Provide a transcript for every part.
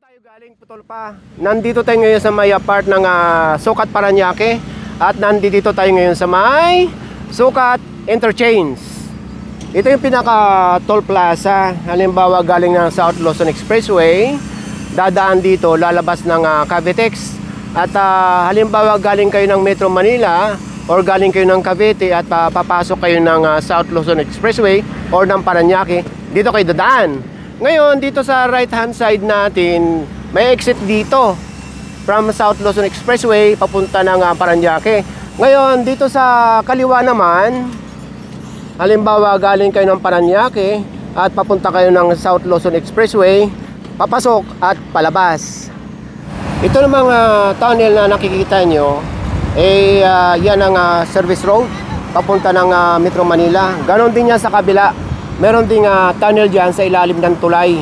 tayo galing Putol pa. Nandito tayo ngayon sa may part ng Sukat Parañaque. At nandito tayo ngayon sa may Sukat Interchange. Ito yung pinaka toll plaza. Halimbawa galing ng South Luzon Expressway, dadaan dito, lalabas ng Cavitex. At halimbawa galing kayo ng Metro Manila or galing kayo ng Cavite at papasok kayo ng South Luzon Expressway or ng Parañaque, dito kayo dadaan. Ngayon, dito sa right hand side natin, may exit dito from South Luzon Expressway papunta ng Parañaque. Ngayon, dito sa kaliwa naman, halimbawa galing kayo ng Parañaque at papunta kayo ng South Luzon Expressway, papasok at palabas. Ito namang tunnel na nakikita nyo, yan ang service road papunta ng Metro Manila. Ganon din yan sa kabila. Meron ding tunnel dyan sa ilalim ng tulay.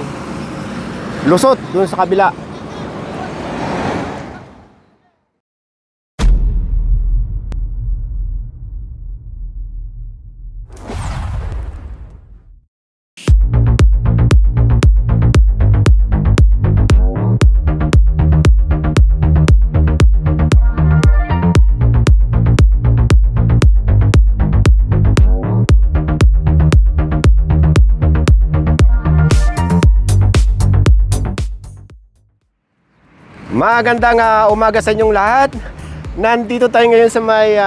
Lusot dun sa kabila. Magandang umaga sa inyong lahat. Nandito tayo ngayon sa may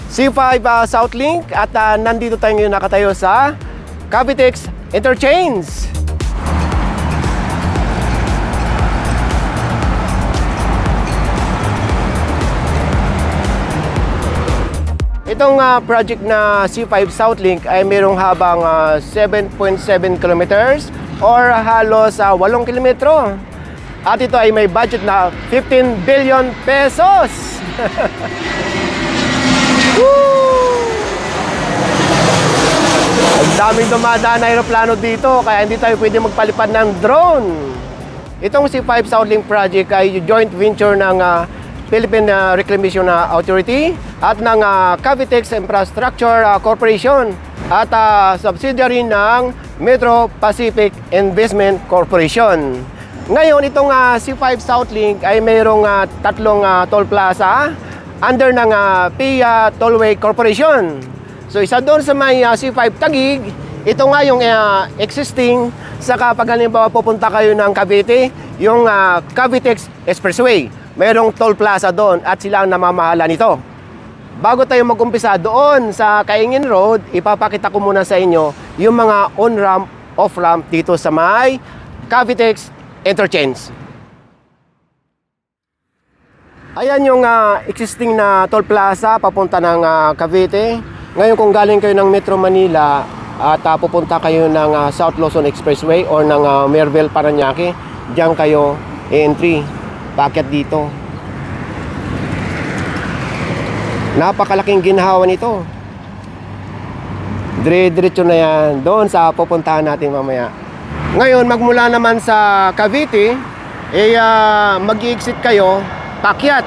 C5 Southlink at nandito tayo ngayon nakatayo sa Cavitex Interchange. Itong project na C5 Southlink ay mayroong habang 7.7 kilometers or halos 8 kilometro. At ito ay may budget na 15 billion pesos. Ang daming dumadaan na aeroplano dito, kaya hindi tayo pwede magpalipad ng drone. Itong C5 Southlink project ay joint venture ng Philippine Reclamation Authority at ng Cavitex Infrastructure Corporation at subsidiary ng Metro Pacific Investment Corporation. Ngayon, itong C5 Southlink ay mayroong tatlong toll plaza under ng PIA Tollway Corporation. So, isa doon sa may C5 Taguig, ito nga yung existing sa kapag halimbawa pupunta kayo ng Cavite, yung Cavitex Expressway. Mayroong toll plaza doon at sila ang namamahala nito. Bago tayo mag-umpisa doon sa Kaingin Road, ipapakita ko muna sa inyo yung mga on-ramp, off-ramp dito sa may Cavitex Interchange. Ayan yung existing na toll plaza papunta ng Cavite. Ngayon kung galing kayo ng Metro Manila at pupunta kayo ng South Luzon Expressway or ng Merville Parañaque, diyan kayo entry, paakyat dito. Napakalaking ginhawa nito. Dire-diretso na yan doon sa pupuntahan natin mamaya. Ngayon, magmula naman sa Cavite, mag-i-exit kayo, paakyat,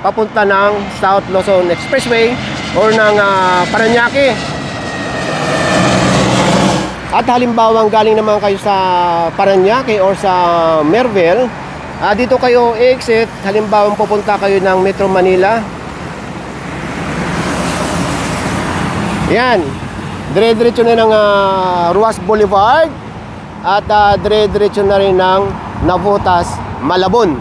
papunta ng South Luzon Expressway or ng Parañaque. At halimbawa, galing naman kayo sa Parañaque or sa Merville, dito kayo i-exit, halimbawa pupunta kayo ng Metro Manila. Yan, dire-diretso na ng Ruas Boulevard. At dire-diretso na rin ng Navotas, Malabon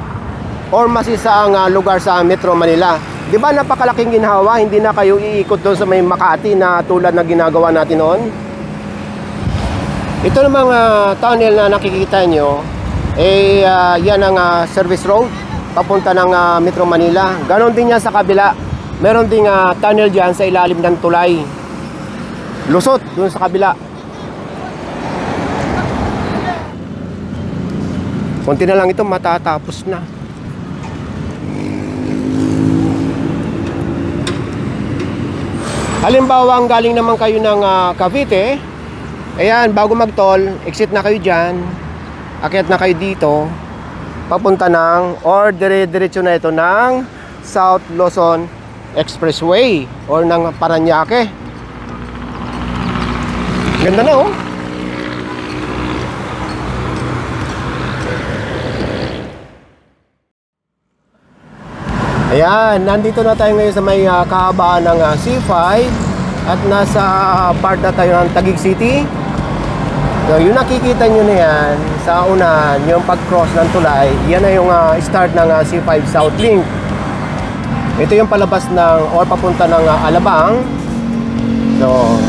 or masisaang lugar sa Metro Manila. Di ba napakalaking ginhawa? Hindi na kayo iikot doon sa may Makati na tulad na ginagawa natin noon. Ito namang tunnel na nakikita nyo, yan ang service road papunta ng Metro Manila. Ganon din yan sa kabila. Meron ding tunnel dyan sa ilalim ng tulay. Lusot doon sa kabila. Konti na lang ito, matatapos na. Halimbawa, ang galing naman kayo ng Cavite, ayan, bago mag-toll, exit na kayo dyan, akyat na kayo dito, papunta ng, or dire-diretso na ito ng South Luzon Expressway or ng Parañaque. Ganda na, oh. Ayan, nandito na tayo ngayon sa may kahabaan ng C5 at nasa part na tayo ng Taguig City. So, yung nakikita nyo na yan sa unahan, yung pag-cross ng tulay, yan na yung start ng C5 South Link. Ito yung palabas ng or papunta ng Alabang. So,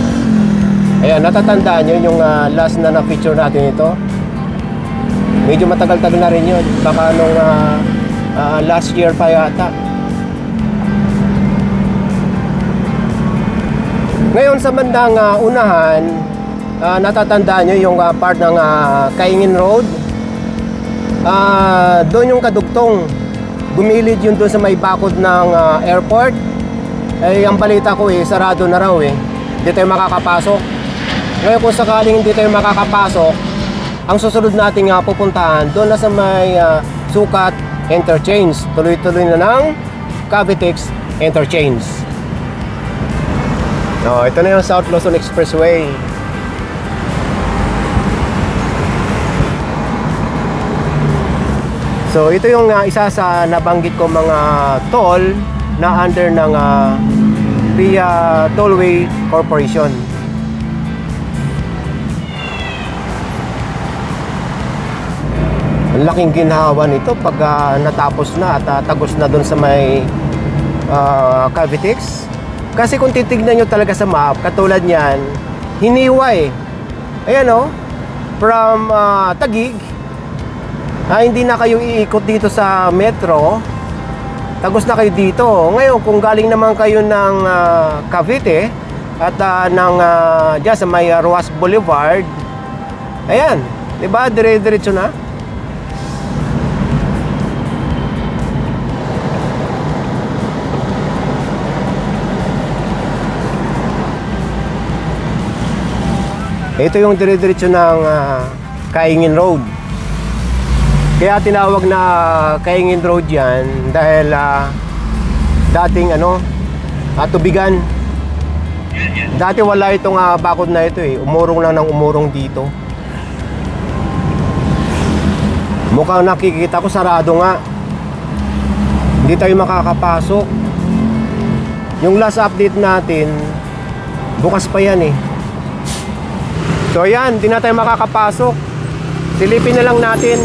ayan, natatandaan nyo yung last na na-feature natin ito. Medyo matagal-tagal na rin yun. Baka nung last year pa yata. Ngayon sa bandang unahan, natatandaan nyo yung part ng Kaingin Road. Doon yung kadugtong. Gumilid yun doon sa may bakod ng airport. Ang balita ko sarado na raw Hindi tayo makakapasok. Ngayon kung sakaling hindi tayo makakapasok, ang susunod nating pupuntahan doon na sa may Sukat Interchange. Tuloy-tuloy na ng Cavitex Interchange. Ito na yung South Luzon Expressway. So ito yung isa sa nabanggit ko mga toll na under ng via Tollway Corporation. Ang laking ginhawa nito pag natapos na at tagos na doon sa may Cavitex. Kasi kung titignan nyo talaga sa map, katulad niyan, hiniwa Ayan from Taguig, hindi na kayo iikot dito sa metro, tagos na kayo dito. Ngayon kung galing naman kayo ng Cavite at dyan sa may Ruas Boulevard, ayan, diba, dire-diretso na. Ito yung dire-diretso ng Kaingin Road. Kaya tinawag na Kaingin Road yan dahil dating tubigan. Dati wala itong bakod na ito umurong lang ng umurong dito. Mukhang nakikita ko sarado nga. Hindi tayo makakapasok. Yung last update natin, bukas pa yan So ayan, di na tayo makakapasok. Silipin na lang natin.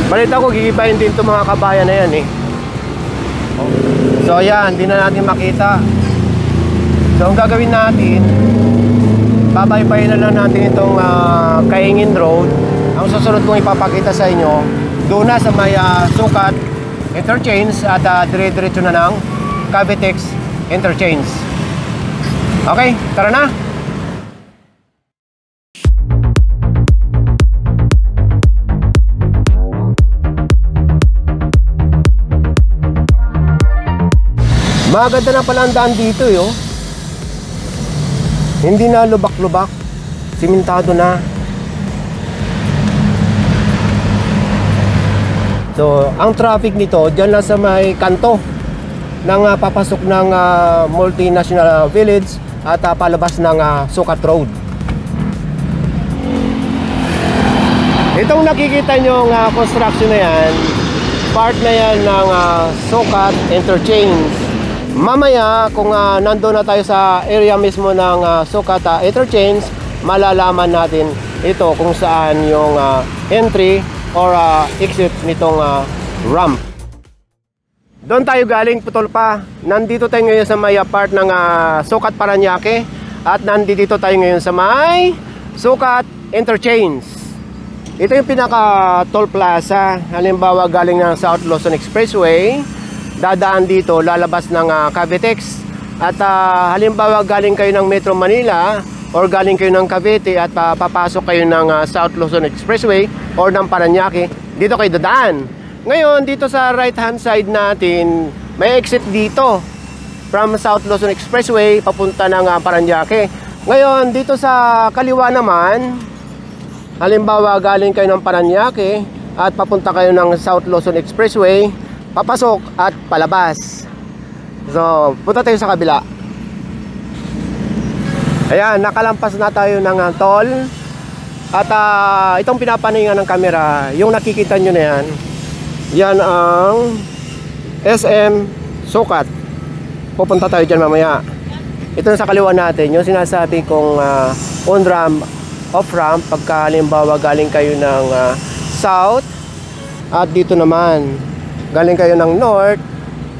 Balita ko, gigibahin din itong mga kabayan na yan So ayan, di na natin makita. So ang gagawin natin, babaybayin na lang natin itong Kaingin Road. Ang susunod kong ipapakita sa inyo, doon na sa may Sukat Interchange at dire-diretso na ng Cavitex Interchange. Okay, tara na. Maganda na pala ang daan dito Hindi na lubak-lubak. Simentado na. So, ang traffic nito dyan na sa may kanto ng papasok ng Multinational Village at palabas ng Sukat Road. Itong nakikita nyo construction na yan, part na yan ng Sukat Interchange. Mamaya kung nandoon na tayo sa area mismo ng Sukat Interchange, malalaman natin ito kung saan yung entry or exit nitong ramp. Doon tayo galing, putol pa. Nandito tayo ngayon sa may part ng Sukat Parañaque at nandito tayo ngayon sa may Sukat Interchange. Ito yung pinaka toll plaza. Halimbawa galing ng South Luzon Expressway, dadaan dito, lalabas ng Cavitex. At halimbawa galing kayo ng Metro Manila or galing kayo ng Cavite at papasok kayo ng South Luzon Expressway or ng Parañaque, dito kayo dadaan. Ngayon, dito sa right hand side natin, may exit dito from South Luzon Expressway papunta ng Parañaque. Ngayon, dito sa kaliwa naman, halimbawa galing kayo ng Parañaque at papunta kayo ng South Luzon Expressway, papasok at palabas. So, punta tayo sa kabila. Ayan, nakalampas na tayo ng toll. At itong pinapaningan ng camera, yung nakikita nyo na yan, yan ang SM Sukat. Pupunta tayo dyan mamaya. Ito na sa kaliwa natin, yung sinasabi kong on-ramp, off-ramp, pagka halimbawa galing kayo ng south, at dito naman, galing kayo ng north.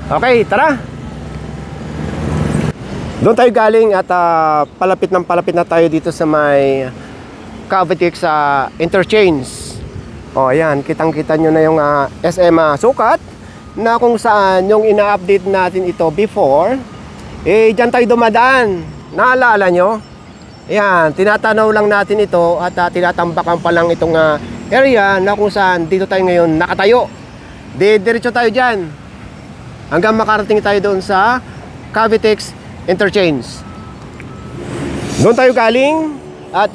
Okay, tara! Doon tayo galing at palapit na tayo dito sa may Cavitex interchange. O ayan, kitang-kita nyo na yung SM Sukat, na kung saan yung ina-update natin ito before, dyan tayo dumadaan. Naalala nyo? Ayan, tinatanaw lang natin ito at tinatambakan pa lang itong area na kung saan dito tayo ngayon nakatayo. Diretso tayo dyan hanggang makarating tayo doon sa Cavitex interchange. Doon tayo galing at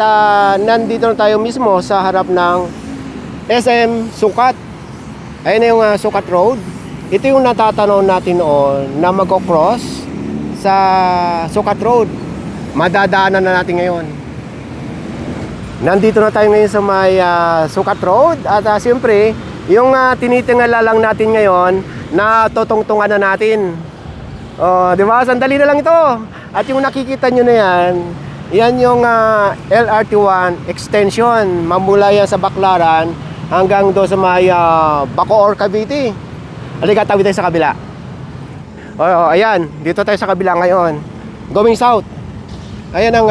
nandito na tayo mismo sa harap ng SM Sukat. Ayun na yung Sukat Road. Ito yung natatanaw natin noon na magko-cross sa Sukat Road. Madadaanan na natin ngayon. Nandito na tayo ngayon sa may Sukat Road. At siyempre, yung tinitingala lang natin ngayon na tutungtungan na natin. Di ba? Sandali na lang ito. At yung nakikita nyo na yan, yan yung LRT1 extension. Mamula yan sa Baclaran hanggang doon sa may Bacoor, Cavite. Halika, tawid tayo sa kabila. Ayan, dito tayo sa kabila ngayon. Going south. Ayan ang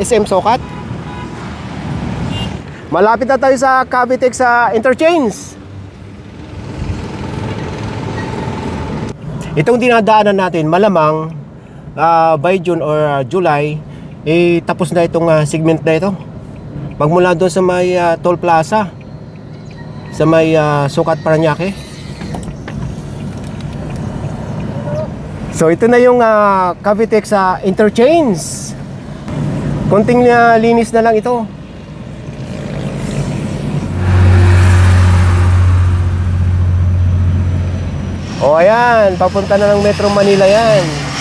SM Sukat. Malapit na tayo sa Cavitex interchange. Itong dinadaanan natin, malamang by June or July, tapos na itong segment na ito. Magmula doon sa may toll plaza, sa may Sukat, Parañaque. So ito na yung Cavitex interchange. Konting linis na lang ito. O ayan, papunta na ng Metro Manila yan.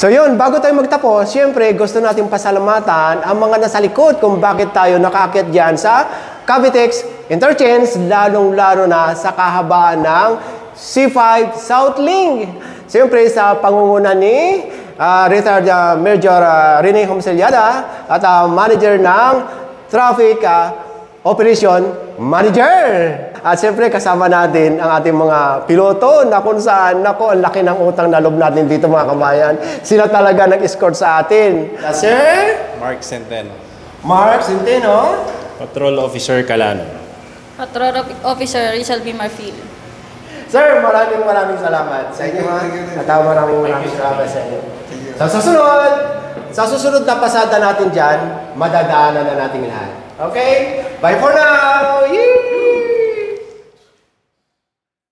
So yun, bago tayo magtapos, siyempre gusto natin pasalamatan ang mga nasa likod kung bakit tayo nakaakyat dyan sa Cavitex Interchange, lalong-lalo na sa kahabaan ng C5 South Link. Siyempre sa pangunguna ni retired Major Rene Homseliada at manager ng Traffic Operation Manager. At siyempre kasama natin ang ating mga piloto na kung saan, naku, ang laki ng utang na loob natin dito mga kabayan. Sila talaga nag-escort sa atin. Sir? Mark Centeno. Mark Centeno. Patrol Officer Calano. Patrol Officer Rizal B. Marfil. Sir, maraming salamat sa inyo. At maraming salamat sa inyo. Sa susunod na pasada natin dyan, madadaanan na natin lahat. Okay? Bye for now! Yee!